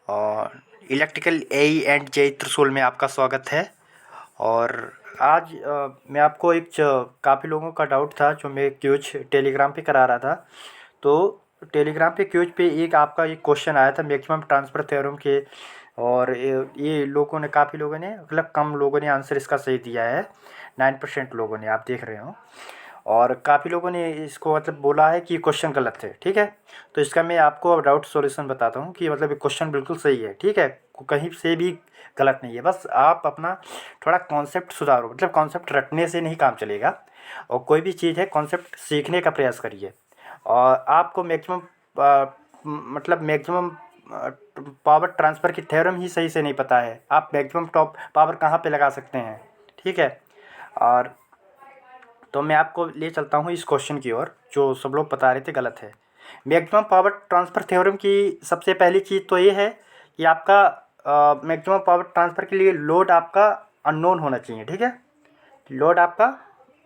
और electrical AE and JEE त्रिशूल में आपका स्वागत है। और आज मैं आपको एक काफ़ी लोगों का डाउट था जो मैं क्यूज टेलीग्राम पे करा रहा था। तो टेलीग्राम पे क्यूज पे एक आपका एक क्वेश्चन आया था मैक्सिमम ट्रांसफ़र थ्योरम के। और ये लोगों ने काफ़ी लोगों ने मतलब कम लोगों ने आंसर इसका सही दिया है। 9% लोगों ने, आप देख रहे हो। और काफ़ी लोगों ने इसको मतलब बोला है कि क्वेश्चन गलत है। ठीक है, तो इसका मैं आपको अब डाउट सॉल्यूशन बताता हूँ कि मतलब ये क्वेश्चन बिल्कुल सही है। ठीक है, कहीं से भी गलत नहीं है। बस आप अपना थोड़ा कॉन्सेप्ट सुधारो, मतलब कॉन्सेप्ट रटने से नहीं काम चलेगा। और कोई भी चीज़ है कॉन्सेप्ट सीखने का प्रयास करिए। और आपको मैक्सिमम मतलब मैक्सिमम पावर ट्रांसफ़र की थ्योरम ही सही से नहीं पता है। आप मैक्सिमम टॉप पावर कहाँ पे लगा सकते हैं। ठीक है, और तो मैं आपको ले चलता हूँ इस क्वेश्चन की ओर जो सब लोग बता रहे थे गलत है। मैक्सिमम पावर ट्रांसफ़र थ्योरम की सबसे पहली चीज़ तो ये है कि आपका मैक्सिमम पावर ट्रांसफ़र के लिए लोड आपका अननोन होना चाहिए। ठीक है, लोड आपका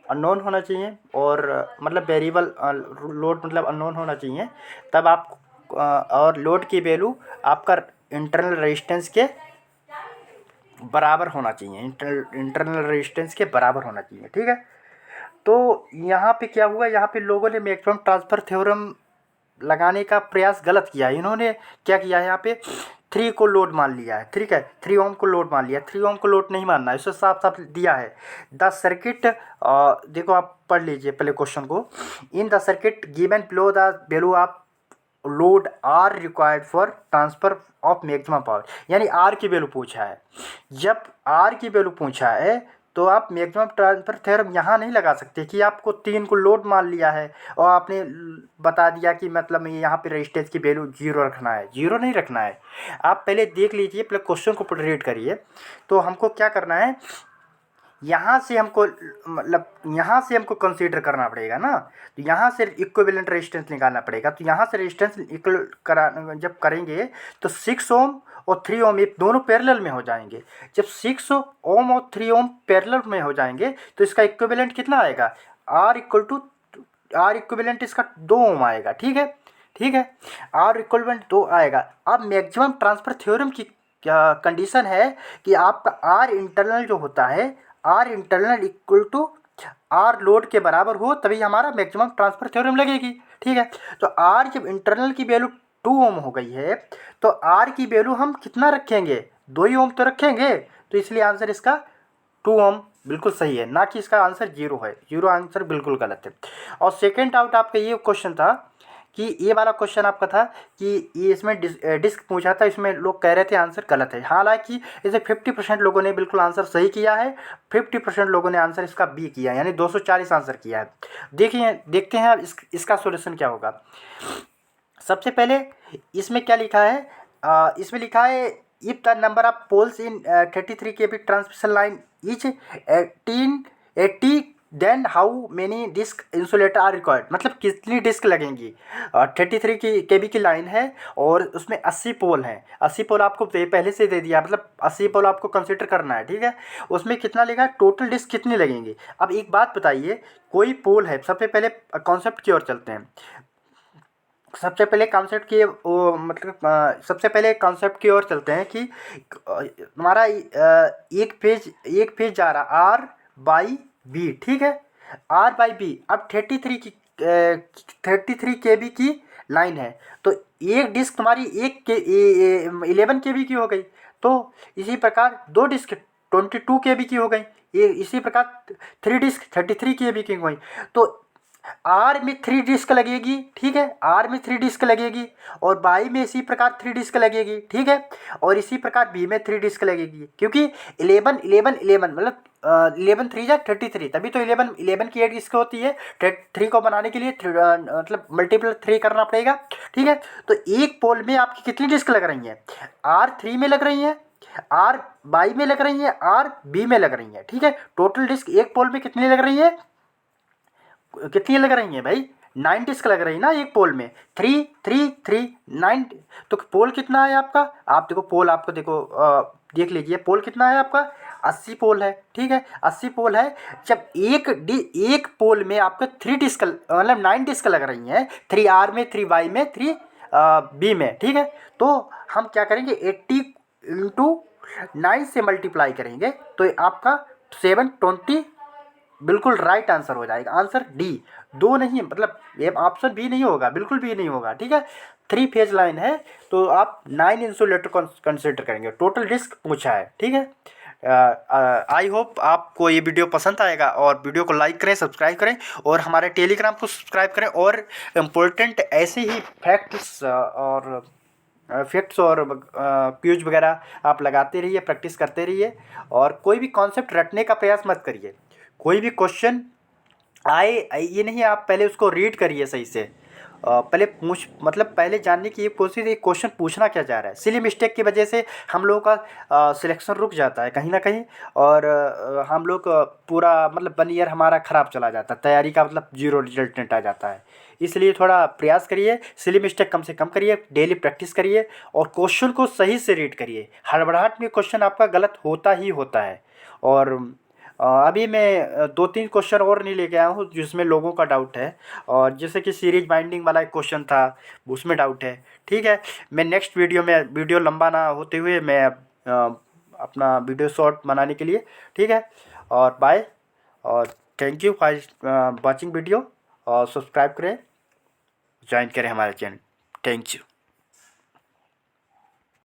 अननोन होना चाहिए। और मतलब वेरिएबल लोड मतलब अननोन होना चाहिए। तब आप और लोड की वैल्यू आपका इंटरनल रेजिस्टेंस के बराबर होना चाहिए। इंटरनल रेजिस्टेंस के बराबर होना चाहिए। ठीक है, तो यहाँ पे क्या हुआ, यहाँ पे लोगों ने मैक्सिमम ट्रांसफ़र थ्योरम लगाने का प्रयास गलत किया है। इन्होंने क्या किया है, यहाँ पे 3 को लोड मान लिया है। ठीक है, 3 ओम को लोड मान लिया। 3 ओम को लोड नहीं मानना है, इससे साफ साफ दिया है द सर्किट। देखो आप पढ़ लीजिए पहले क्वेश्चन को। In the circuit given below the value of load R required for transfer of maximum power, यानी आर की वैल्यू पूछा है। जब आर की वैल्यू पूछा है तो आप मैक्सिमम ट्रांसफर थ्योरम यहाँ नहीं लगा सकते कि आपको 3 को लोड मान लिया है और आपने बता दिया कि मतलब यहाँ पे रेजिस्टेंस की वैल्यू 0 रखना है। 0 नहीं रखना है। आप पहले देख लीजिए, पहले क्वेश्चन को रीड करिए। तो हमको क्या करना है, यहाँ से हमको मतलब यहाँ से हमको कंसीडर करना पड़ेगा ना। तो यहाँ से इक्विवेलेंट रेजिस्टेंस निकालना पड़ेगा। तो यहाँ से रेजिस्टेंस इक्वल करा जब करेंगे तो 6 ओम और 3 ओम ये दोनों पैरेलल में हो जाएंगे। जब 6 ओम और 3 ओम पैरेलल में हो जाएंगे तो इसका इक्विवेलेंट कितना आएगा, आर इक्विवेलेंट इसका 2 ओम आएगा। ठीक है, ठीक है, आर इक्विवेलेंट 2 आएगा। अब मैक्सिमम ट्रांसफर थ्योरम की क्या कंडीशन है कि आपका आर इंटरनल जो होता है, R internal equal to R load के बराबर हो, तभी हमारा मैक्सिमम ट्रांसफर थ्योरम लगेगी। ठीक है, तो आर जब इंटरनल की वैल्यू 2 ओम हो गई है तो आर की वैल्यू हम कितना रखेंगे, 2 ही ओम तो रखेंगे। तो इसलिए आंसर इसका 2 ओम बिल्कुल सही है, ना कि इसका आंसर 0 है। 0 आंसर बिल्कुल गलत है। और सेकेंड डाउट आपका ये क्वेश्चन था कि ये वाला क्वेश्चन आपका था कि ये इसमें डिस्क पूछा था, इसमें लोग कह रहे थे आंसर गलत है। हालांकि इसे 50% लोगों ने बिल्कुल आंसर सही किया है। 50% लोगों ने आंसर इसका बी किया, यानी 240 आंसर किया है। देखिए देखते हैं अब इसका सॉल्यूशन क्या होगा। सबसे पहले इसमें क्या लिखा है, इसमें लिखा है if the number of poles in 33 kV transmission line is 80 then how many disc insulator are required, मतलब कितनी डिस्क लगेंगी। 33 की केबी की लाइन है और उसमें 80 पोल हैं। 80 पोल आपको पहले से दे दिया, मतलब 80 पोल आपको कंसिडर करना है। ठीक है, उसमें कितना लेगा, टोटल डिस्क कितनी लगेंगी। अब एक बात बताइए, कोई पोल है, सबसे पहले कॉन्सेप्ट की ओर चलते हैं। सबसे पहले कॉन्सेप्ट की वो मतलब सबसे पहले कॉन्सेप्ट की ओर चलते हैं कि हमारा एक पेज जा रहा आर बाई बी। ठीक है, आर बाई बी। अब 33 के बी की लाइन है तो एक डिस्क तुम्हारी 11 के बी की हो गई। तो इसी प्रकार 2 डिस्क 22 के बी की हो गई। ये इसी प्रकार 3 डिस्क 33 के बी की हो गई। तो आर में 3 डिस्क लगेगी। ठीक है, आर में 3 डिस्क लगेगी और बाई में इसी प्रकार 3 डिस्क लगेगी। ठीक है, और इसी प्रकार बी में 3 डिस्क लगेगी, क्योंकि 11 11 11 मतलब 11 3 जा 33, तभी तो 11 11 की 8 डिस्क होती है। 3 को बनाने के लिए मतलब मल्टीपल 3 करना पड़ेगा। ठीक है, तो एक पोल में आपकी कितनी डिस्क लग रही हैं, आर 3 में लग रही हैं, आर बाई में लग रही हैं, आर बी में लग रही हैं। ठीक है, टोटल डिस्क एक पोल में कितनी लग रही है, कितनी लग रही है भाई, 9 डिस्क लग रही है ना एक पोल में। 3 3 3 9। तो पोल कितना है आपका, आप देखो पोल आपको देखो देख लीजिए पोल कितना है आपका, 80 पोल है। ठीक है, 80 पोल है। जब एक पोल में आपका 3 डिस्क मतलब 9 डिस्क लग रही हैं, 3 आर में 3 वाई में 3 बी में, ठीक है। तो हम क्या करेंगे, 80 इंटू 9 से मल्टीप्लाई करेंगे तो ये आपका 720 बिल्कुल राइट आंसर हो जाएगा। आंसर डी, दो नहीं, मतलब ये ऑप्शन बी नहीं होगा, बिल्कुल भी नहीं होगा, ठीक है। 3 फेज लाइन है तो आप 9 इंसुलेटर कंसिडर करेंगे। टोटल डिस्क पूछा है, ठीक है। आई होप आपको ये वीडियो पसंद आएगा, और वीडियो को लाइक करें, सब्सक्राइब करें, और हमारे टेलीग्राम को सब्सक्राइब करें। और इम्पोर्टेंट ऐसे ही फैक्ट्स और क्यूज वगैरह आप लगाते रहिए, प्रैक्टिस करते रहिए, और कोई भी कॉन्सेप्ट रटने का प्रयास मत करिए। कोई भी क्वेश्चन आए, ये नहीं आप पहले उसको रीड करिए सही से। पहले मतलब पहले जानने की ये कोशिश, ये क्वेश्चन पूछना क्या चाह रहा है। सिली मिस्टेक की वजह से हम लोगों का सिलेक्शन रुक जाता है कहीं ना कहीं, और हम लोग पूरा मतलब 1 ईयर हमारा ख़राब चला जाता है, तैयारी का मतलब जीरो रिजल्टेंट आ जाता है। इसलिए थोड़ा प्रयास करिए, सिली मिस्टेक कम से कम करिए, डेली प्रैक्टिस करिए, और क्वेश्चन को सही से रीड करिए। हड़बड़ाहट में क्वेश्चन आपका गलत होता ही होता है। और अभी मैं 2-3 क्वेश्चन और नहीं लेके आया हूँ जिसमें लोगों का डाउट है, और जैसे कि सीरीज बाइंडिंग वाला एक क्वेश्चन था, उसमें डाउट है, ठीक है। मैं नेक्स्ट वीडियो में, वीडियो लंबा ना होते हुए मैं अपना वीडियो शॉर्ट बनाने के लिए, ठीक है। और बाय, और thank you for watching video, और सब्सक्राइब करें, ज्वाइन करें हमारे चैनल। Thank you.